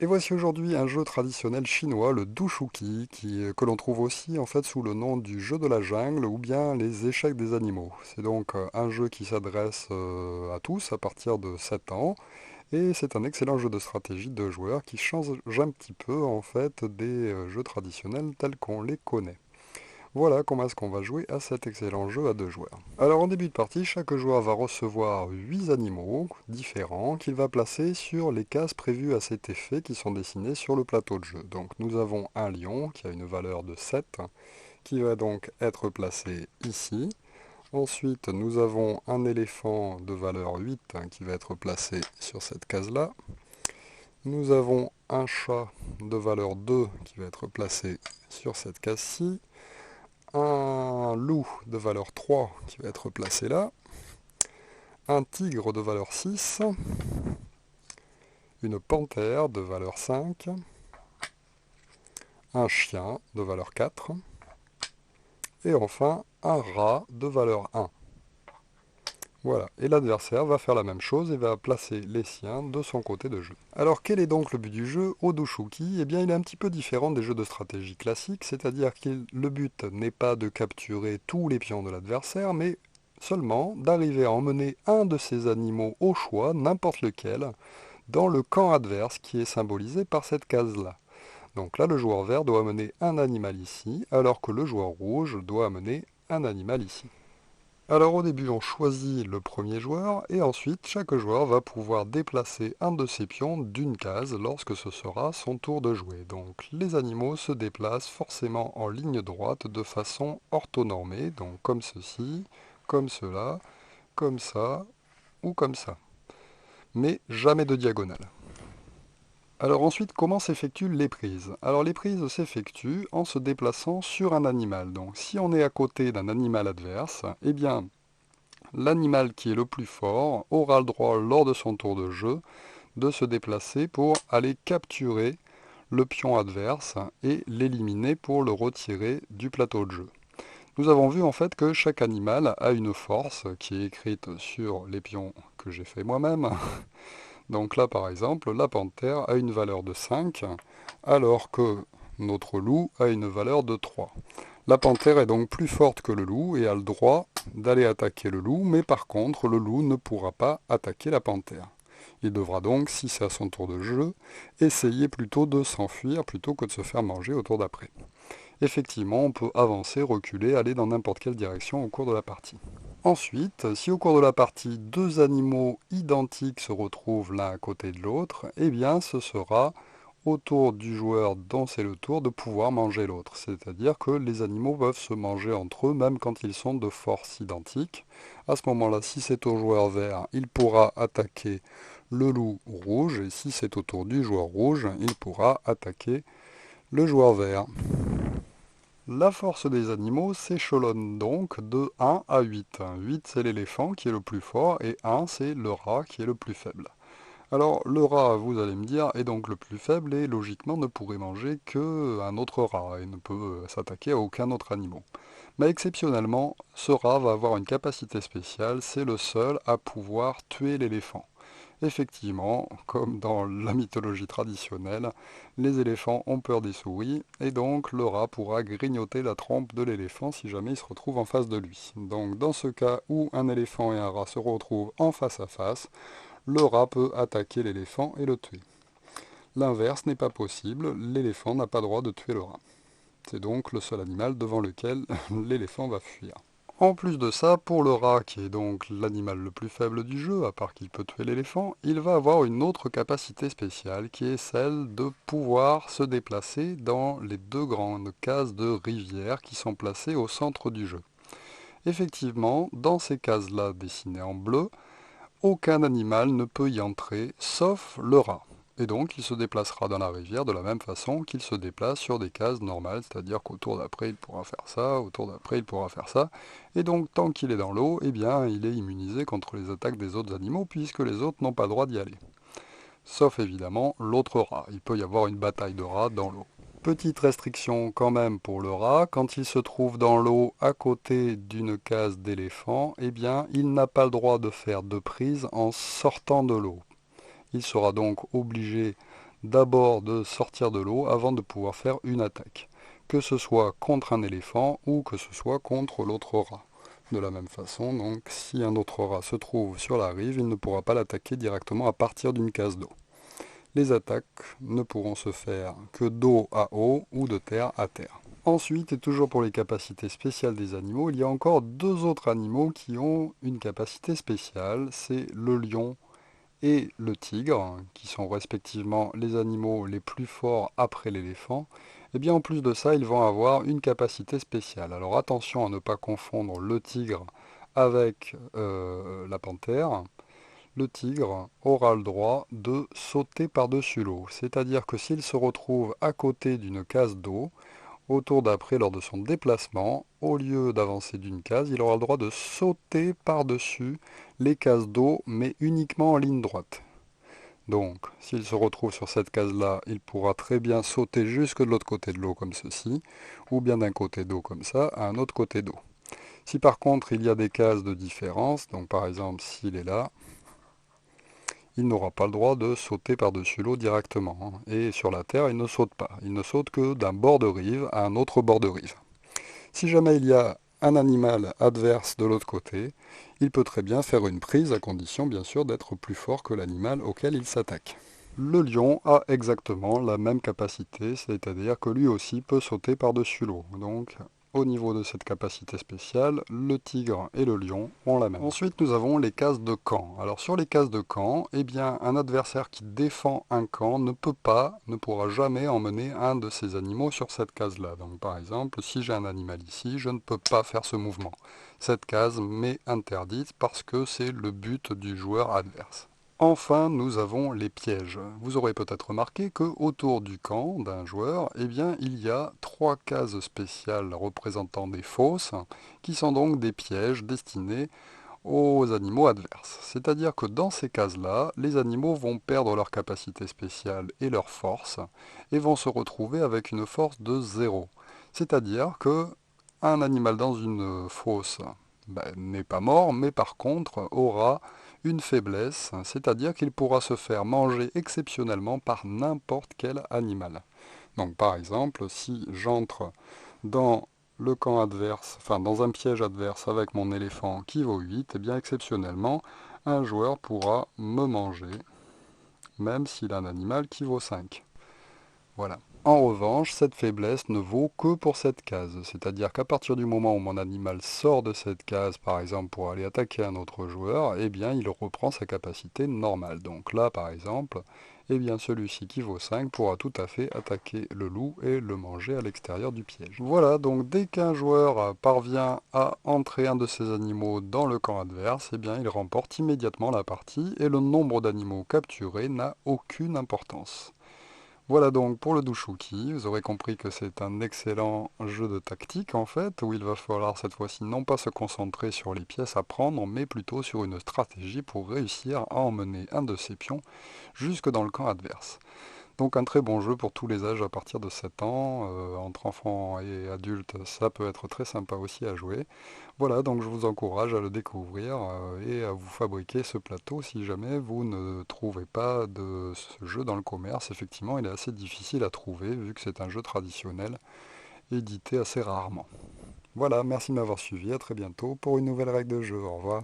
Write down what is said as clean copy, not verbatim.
Et voici aujourd'hui un jeu traditionnel chinois, le Dushuki, que l'on trouve aussi en fait sous le nom du jeu de la jungle ou bien les échecs des animaux. C'est donc un jeu qui s'adresse à tous à partir de 7 ans et c'est un excellent jeu de stratégie de joueurs qui change un petit peu en fait des jeux traditionnels tels qu'on les connaît. Voilà comment est-ce qu'on va jouer à cet excellent jeu à deux joueurs. Alors en début de partie, chaque joueur va recevoir 8 animaux différents qu'il va placer sur les cases prévues à cet effet qui sont dessinées sur le plateau de jeu. Donc nous avons un lion qui a une valeur de 7 qui va donc être placé ici. Ensuite, nous avons un éléphant de valeur 8 qui va être placé sur cette case-là. Nous avons un chat de valeur 2 qui va être placé sur cette case-ci. Un loup de valeur 3 qui va être placé là, un tigre de valeur 6, une panthère de valeur 5, un chien de valeur 4, et enfin un rat de valeur 1. Voilà, et l'adversaire va faire la même chose et va placer les siens de son côté de jeu. Alors quel est donc le but du jeu au Dushuki? Eh bien il est un petit peu différent des jeux de stratégie classiques, c'est-à-dire que le but n'est pas de capturer tous les pions de l'adversaire, mais seulement d'arriver à emmener un de ces animaux au choix, n'importe lequel, dans le camp adverse qui est symbolisé par cette case-là. Donc là le joueur vert doit amener un animal ici, alors que le joueur rouge doit amener un animal ici. Alors au début on choisit le premier joueur et ensuite chaque joueur va pouvoir déplacer un de ses pions d'une case lorsque ce sera son tour de jouer. Donc les animaux se déplacent forcément en ligne droite de façon orthonormée, donc comme ceci, comme cela, comme ça ou comme ça. Mais jamais de diagonale. Alors ensuite, comment s'effectuent les prises? Alors les prises s'effectuent en se déplaçant sur un animal. Donc si on est à côté d'un animal adverse, eh bien l'animal qui est le plus fort aura le droit, lors de son tour de jeu, de se déplacer pour aller capturer le pion adverse et l'éliminer pour le retirer du plateau de jeu. Nous avons vu en fait que chaque animal a une force qui est écrite sur les pions que j'ai fait moi-même. Donc là par exemple, la panthère a une valeur de 5 alors que notre loup a une valeur de 3. La panthère est donc plus forte que le loup et a le droit d'aller attaquer le loup, mais par contre, le loup ne pourra pas attaquer la panthère. Il devra donc, si c'est à son tour de jeu, essayer plutôt de s'enfuir plutôt que de se faire manger au tour d'après. Effectivement, on peut avancer, reculer, aller dans n'importe quelle direction au cours de la partie. Ensuite, si au cours de la partie, deux animaux identiques se retrouvent l'un à côté de l'autre, eh bien ce sera au tour du joueur dont c'est le tour de pouvoir manger l'autre. C'est-à-dire que les animaux peuvent se manger entre eux même quand ils sont de force identique. À ce moment-là, si c'est au joueur vert, il pourra attaquer le loup rouge, et si c'est au tour du joueur rouge, il pourra attaquer le joueur vert. La force des animaux s'échelonne donc de 1 à 8. 8 c'est l'éléphant qui est le plus fort et 1 c'est le rat qui est le plus faible. Alors le rat, vous allez me dire, est donc le plus faible et logiquement ne pourrait manger qu'un autre rat et ne peut s'attaquer à aucun autre animal. Mais exceptionnellement, ce rat va avoir une capacité spéciale, c'est le seul à pouvoir tuer l'éléphant. Effectivement, comme dans la mythologie traditionnelle, les éléphants ont peur des souris, et donc le rat pourra grignoter la trompe de l'éléphant si jamais il se retrouve en face de lui. Donc dans ce cas où un éléphant et un rat se retrouvent en face à face, le rat peut attaquer l'éléphant et le tuer. L'inverse n'est pas possible, l'éléphant n'a pas droit de tuer le rat. C'est donc le seul animal devant lequel l'éléphant va fuir. En plus de ça, pour le rat, qui est donc l'animal le plus faible du jeu, à part qu'il peut tuer l'éléphant, il va avoir une autre capacité spéciale, qui est celle de pouvoir se déplacer dans les deux grandes cases de rivière qui sont placées au centre du jeu. Effectivement, dans ces cases-là dessinées en bleu, aucun animal ne peut y entrer, sauf le rat. Et donc il se déplacera dans la rivière de la même façon qu'il se déplace sur des cases normales, c'est-à-dire qu'au tour d'après il pourra faire ça, au tour d'après il pourra faire ça. Et donc tant qu'il est dans l'eau, eh bien il est immunisé contre les attaques des autres animaux puisque les autres n'ont pas le droit d'y aller. Sauf évidemment l'autre rat. Il peut y avoir une bataille de rats dans l'eau. Petite restriction quand même pour le rat, quand il se trouve dans l'eau à côté d'une case d'éléphant, eh bien il n'a pas le droit de faire de prise en sortant de l'eau. Il sera donc obligé d'abord de sortir de l'eau avant de pouvoir faire une attaque, que ce soit contre un éléphant ou que ce soit contre l'autre rat. De la même façon, donc, si un autre rat se trouve sur la rive, il ne pourra pas l'attaquer directement à partir d'une case d'eau. Les attaques ne pourront se faire que d'eau à eau ou de terre à terre. Ensuite, et toujours pour les capacités spéciales des animaux, il y a encore deux autres animaux qui ont une capacité spéciale, c'est le lion et le tigre, qui sont respectivement les animaux les plus forts après l'éléphant. Et bien en plus de ça, ils vont avoir une capacité spéciale. Alors attention à ne pas confondre le tigre avec la panthère. Le tigre aura le droit de sauter par-dessus l'eau, c'est-à-dire que s'il se retrouve à côté d'une case d'eau, au tour d'après lors de son déplacement, au lieu d'avancer d'une case, il aura le droit de sauter par-dessus les cases d'eau, mais uniquement en ligne droite. Donc, s'il se retrouve sur cette case-là, il pourra très bien sauter jusque de l'autre côté de l'eau comme ceci, ou bien d'un côté d'eau comme ça à un autre côté d'eau. Si par contre il y a des cases de différence, donc par exemple s'il est là, il n'aura pas le droit de sauter par-dessus l'eau directement. Et sur la terre, il ne saute pas. Il ne saute que d'un bord de rive à un autre bord de rive. Si jamais il y a un animal adverse de l'autre côté, il peut très bien faire une prise, à condition bien sûr d'être plus fort que l'animal auquel il s'attaque. Le lion a exactement la même capacité, c'est-à-dire que lui aussi peut sauter par-dessus l'eau. Donc, au niveau de cette capacité spéciale, le tigre et le lion ont la même. Ensuite, nous avons les cases de camp. Alors, sur les cases de camp, eh bien, un adversaire qui défend un camp ne pourra jamais emmener un de ses animaux sur cette case-là. Donc, par exemple, si j'ai un animal ici, je ne peux pas faire ce mouvement. Cette case m'est interdite parce que c'est le but du joueur adverse. Enfin, nous avons les pièges. Vous aurez peut-être remarqué que autour du camp d'un joueur, eh bien, il y a trois cases spéciales représentant des fosses, qui sont donc des pièges destinés aux animaux adverses. C'est-à-dire que dans ces cases-là, les animaux vont perdre leur capacité spéciale et leur force, et vont se retrouver avec une force de 0. C'est-à-dire que un animal dans une fosse n'est pas mort, mais par contre aura une faiblesse, c'est-à-dire qu'il pourra se faire manger exceptionnellement par n'importe quel animal. Donc par exemple, si j'entre dans le camp adverse, enfin dans un piège adverse avec mon éléphant qui vaut 8, et bien exceptionnellement, un joueur pourra me manger, même s'il a un animal qui vaut 5. Voilà. En revanche, cette faiblesse ne vaut que pour cette case, c'est-à-dire qu'à partir du moment où mon animal sort de cette case, par exemple pour aller attaquer un autre joueur, eh bien il reprend sa capacité normale. Donc là, par exemple, eh bien celui-ci qui vaut 5 pourra tout à fait attaquer le loup et le manger à l'extérieur du piège. Voilà, donc dès qu'un joueur parvient à entrer un de ces animaux dans le camp adverse, eh bien il remporte immédiatement la partie et le nombre d'animaux capturés n'a aucune importance. Voilà donc pour le Dushuki, vous aurez compris que c'est un excellent jeu de tactique en fait, où il va falloir cette fois-ci non pas se concentrer sur les pièces à prendre, mais plutôt sur une stratégie pour réussir à emmener un de ses pions jusque dans le camp adverse. Donc un très bon jeu pour tous les âges à partir de 7 ans, entre enfants et adultes, ça peut être très sympa aussi à jouer. Voilà, donc je vous encourage à le découvrir et à vous fabriquer ce plateau si jamais vous ne trouvez pas de ce jeu dans le commerce. Effectivement, il est assez difficile à trouver vu que c'est un jeu traditionnel, édité assez rarement. Voilà, merci de m'avoir suivi, à très bientôt pour une nouvelle règle de jeu, au revoir.